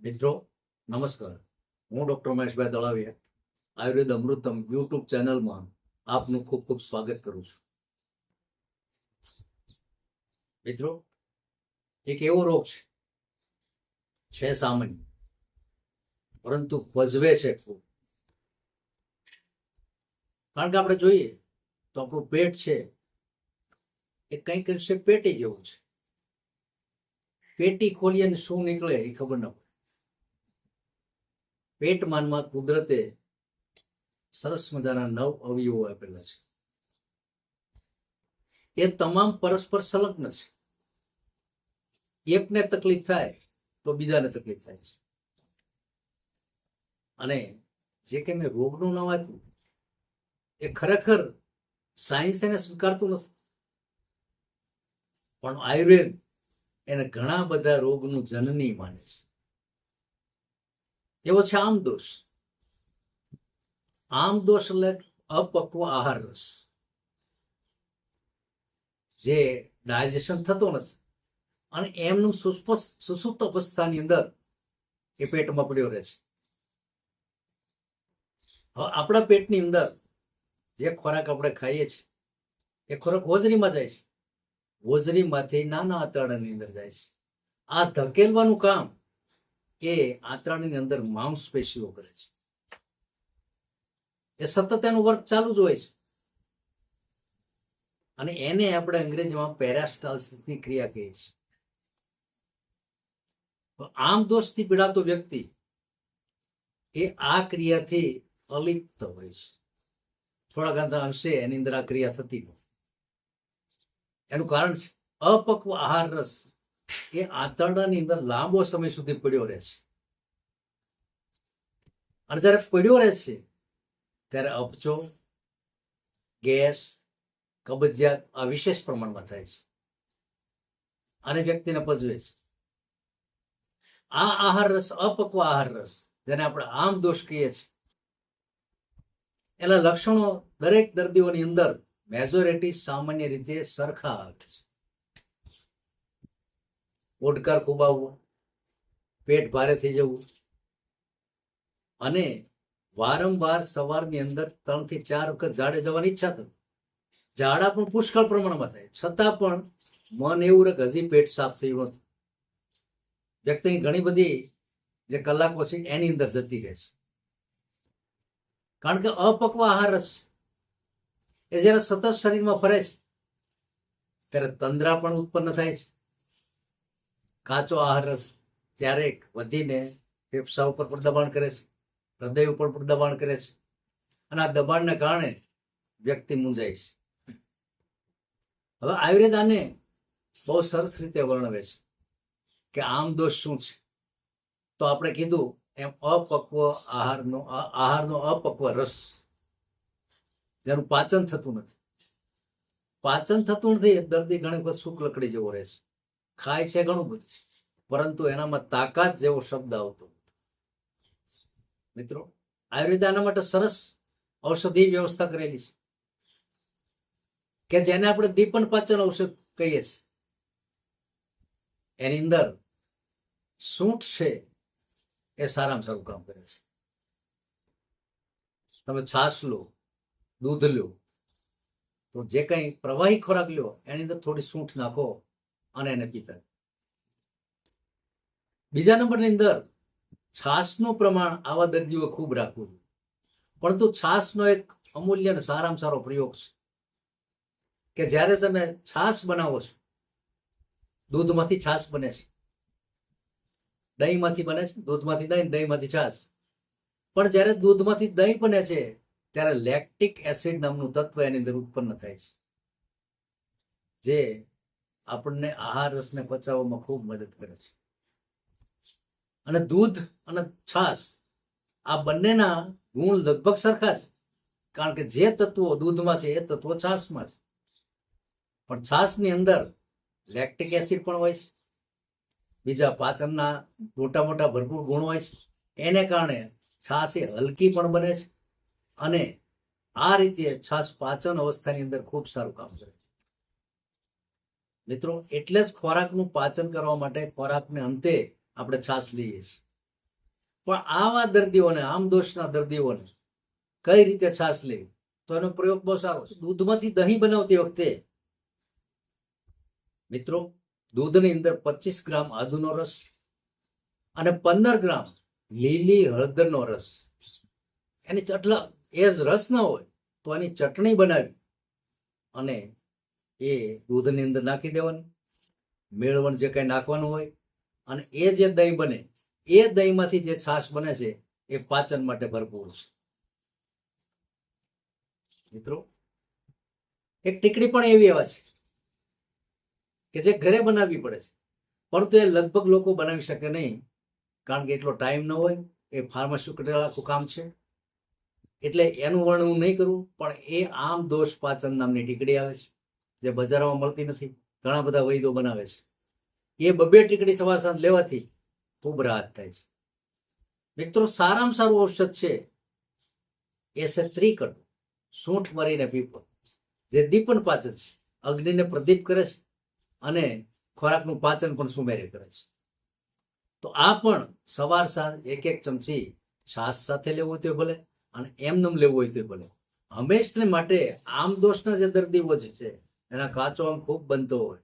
મિત્રો નમસ્કાર, હું ડૉક્ટર મહેશભાઈ દળાવિયા આયુર્વેદ અમૃતમ યુટ્યુબ ચેનલમાં આપનું ખૂબ ખૂબ સ્વાગત કરું છું. મિત્રો, એક એવો રોગ છે સામાન્ય, પરંતુ પજવે છે ખૂબ. કારણ કે આપણે જોઈએ તો આપણું પેટ છે એ કંઈક અંશે પેટી જેવું છે. પેટી ખોલીએ ને શું નીકળે એ ખબર ન પડે. પેટમાનમાં કુદરતે સરસ મજાના 9 અવયવો આપેલા છે. એ તમામ પરસ્પર સંલગ્ન છે. એકને તકલીફ થાય તો બીજાને તકલીફ થાય છે. અને જે કે મેં રોગનું નામ આપ્યું એ ખરેખર સાયન્સ એને સ્વીકારતું નથી, પણ આયુર્વેદ એને ઘણા બધા રોગનું જનની માને છે. એવો છે આમદોષ. આમદોષ એટલે અપક્વ આહાર રસ, જે ડાયજેશન થતો નથી અને એમનું સુસુપ્ત અવસ્થાની અંદર એ પેટમાં પડ્યો રહે છે. હવે આપણા પેટની અંદર જે ખોરાક આપણે ખાઈએ છીએ એ ખોરાક હોજરીમાં જાય છે. હોજરીમાંથી નાના આંતરડાની અંદર જાય છે. આ ધકેલવાનું કામ એ આંતરડાની અંદર માંસપેશીઓ કરે છે. એ સતત એનું વર્ક ચાલુ જ હોય છે. અને એને આપણે અંગ્રેજીમાં પેરાસ્ટાલ્સિસની ક્રિયા કહીએ છીએ. આમ દોષથી પીડાતો વ્યક્તિ એ આ ક્રિયાથી અલિપ્ત હોય છે. થોડાક અંશે એની અંદર આ ક્રિયા થતી નથી. એનું કારણ છે અપક્વ આહાર રસ એ આંતરડાની અંદર લાંબો સમય સુધી પડ્યો રહે છે. અને જ્યારે પડ્યો રહે છે ત્યારે અપચો, ગેસ, કબજિયાત આ વિશેષ પ્રમાણમાં થાય છે અને વ્યક્તિને પજવે છે. આ આહાર રસ, અપક્વ આહાર રસ, જેને આપણે આમ દોષ કહીએ છીએ, એના લક્ષણો દરેક દર્દીઓની અંદર મેજોરિટી સામાન્ય રીતે સરખા આવે છે. ઓડકાર ખૂબ આવવો, પેટ ભારે થઈ જવું અને વારંવાર સવારની અંદર 3 થી 4 વખત ઝાડે જવાની ઈચ્છા થતી. ઝાડા પણ પુષ્કળ પ્રમાણમાં થાય, છતાં પણ મન એવું રહે કે હજી પેટ સાફ થયું નથી. વ્યક્તિની ઘણી બધી જે કલાકો છે એની અંદર જતી રહે છે. કારણ કે અપક્વ આહાર રસ એ જ્યારે સતત શરીરમાં ફરે છે ત્યારે તંદ્રા પણ ઉત્પન્ન થાય છે. કાચો આહાર રસ ક્યારેક વધીને ફેફસા ઉપર પણ દબાણ કરે છે, હૃદય ઉપર પણ દબાણ કરે છે અને આ દબાણને કારણે વ્યક્તિ મૂંઝાય છે. હવે આયુર્વેદ આને બહુ સરસ રીતે વર્ણવે છે કે આમ દોષ શું છે. તો આપણે કીધું એમ અપક્વ આહારનો અપક્વ રસ, જેનું પાચન થતું નથી. પાચન થતું નથી, દર્દી ઘણી વખત સુખ લકડી જેવો રહે છે. ખાય છે ઘણું બધું, પરંતુ એનામાં તાકાત જેવો શબ્દ આવતો. મિત્રો, આયુર્વેદ આના માટે સરસ ઔષધિ વ્યવસ્થા કરેલી છે કે જેને આપણે દીપન પાચન ઔષધ કહીએ છીએ. એની અંદર સૂંઠ છે એ સારામાં સારું કામ કરે છે. તમે છાશ લો, દૂધ લો, તો જે કંઈ પ્રવાહી ખોરાક લો એની અંદર થોડી સૂંઠ નાખો અને એને પીતા. બીજા નંબરની અંદર છાશનું પ્રમાણ આવા દર્દીઓ ખૂબ રાખવું, પરંતુ છાશનો એક અમૂલ્ય અને સારામાં સારો પ્રયોગ છે કે જ્યારે તમે છાશ બનાવો છો, દૂધમાંથી છાશ બને છે, દહીંમાંથી બને છે, દૂધમાંથી દહીં, દહીંમાંથી છાશ. પણ જ્યારે દૂધમાંથી દહીં બને છે ત્યારે લેક્ટિક એસિડ નામનું તત્વ એની અંદર ઉત્પન્ન થાય છે, જે આપણને આહાર રસને પચાવવામાં ખૂબ મદદ કરે છે. અને દૂધ અને છાશ આ બંનેના ગુણ લગભગ સરખા છે, કારણ કે જે તત્વો દૂધમાં છે એ તત્વો છાશમાં છે. પણ છાશની અંદર લેક્ટિક એસિડ પણ હોય છે, બીજા પાચનના મોટા મોટા ભરપૂર ગુણ હોય છે. એને કારણે છાશ એ હલકી પણ બને છે અને આ રીતે છાશ પાચન અવસ્થાની અંદર ખૂબ સારું કામ કરે છે. મિત્રો, એટલે જ ખોરાકનું પાચન કરવા માટે ખોરાકને અંતે આપણે છાશ લઈએ છીએ. પણ આવા દર્દીઓને, આમ દોષના દર્દીઓને કઈ રીતે છાશ લેવી, તો એનો પ્રયોગ બહુ સારો છે. દૂધમાંથી દહીં બનાવતી વખતે મિત્રો, દૂધની અંદર 25 ગ્રામ આદુનો રસ અને 15 ગ્રામ લીલી હળદરનો રસ, એની ચટલા એ જ રસ ના હોય તો એની ચટણી બનાવી અને એ દૂધની અંદર નાખી દેવાની. મેળવણ જે કઈ નાખવાનું હોય, અને એ જે દહીં બને, એ દહીંમાંથી જે છાશ બને છે એ પાચન માટે ભરપૂર છે. મિત્રો, એક ટીકડી પણ એવી એવા છે કે જે ઘરે બનાવવી પડે છે, પરંતુ એ લગભગ લોકો બનાવી શકે નહીં, કારણ કે એટલો ટાઈમ ન હોય. એ ફાર્માસ્યુટિકલ આખું કામ છે, એટલે એનું વર્ણન હું નહીં કરું. પણ એ આમ દોષ પાચન નામની ટીકડી આવે છે, જે બજારમાં મળતી નથી. ઘણા બધા વૈદ્યો બનાવે છે. એ 2 ટીકડી સવાર સાંજ લેવાથી ખૂબ રાહત થાય છે. મિત્રો, સારામાં સારું ઔષધ છે એ છે ત્રિકટ, સૂંઠ મરીને પીપળ, જે દીપન પાચન છે, અગ્નિને પ્રદીપ કરે છે અને ખોરાકનું પાચન પણ સુમેરે કરે છે. તો આ પણ સવાર સાંજ 1-1 ચમચી છાશ સાથે લેવું હોય તો ભલે, અને એમનેમ લેવું હોય તો ભલે. હંમેશને માટે આમ દોષના જે દર્દીઓ છે એના કાચો આમ ખૂબ બનતો હોય,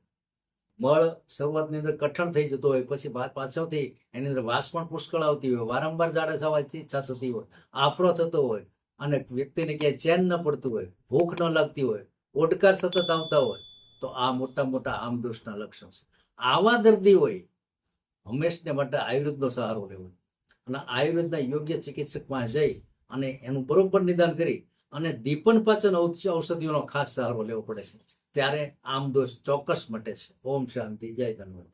મળ શરૂઆતની અંદર કઠણ થઈ જતો હોય, પછી પાછળથી એની અંદર વાસ પણ પુષ્કળ આવતી હોય, વારંવાર ઝાડા થવાની ઈચ્છા થતી હોય, આફરો થતો હોય, અને વ્યક્તિને ક્યાંય ચેન ન પડતું હોય, ભૂખ ન લાગતી હોય, ઓડકાર સતત આવતા હોય, તો આ મોટા મોટા આમ દોષના લક્ષણ છે. આવા દર્દી હોય હંમેશને માટે આયુર્વેદનો સહારો લેવો, અને આયુર્વેદના યોગ્ય ચિકિત્સક પાસે જઈ અને એનું બરોબર નિદાન કરી અને દીપન પાચન ઔષધિઓનો ખાસ સહારો લેવો પડે છે. ત્યારે આમ દોષ ચોક્કસ મટે છે. ઓમ શાંતિ, જય ધન્યવાદ.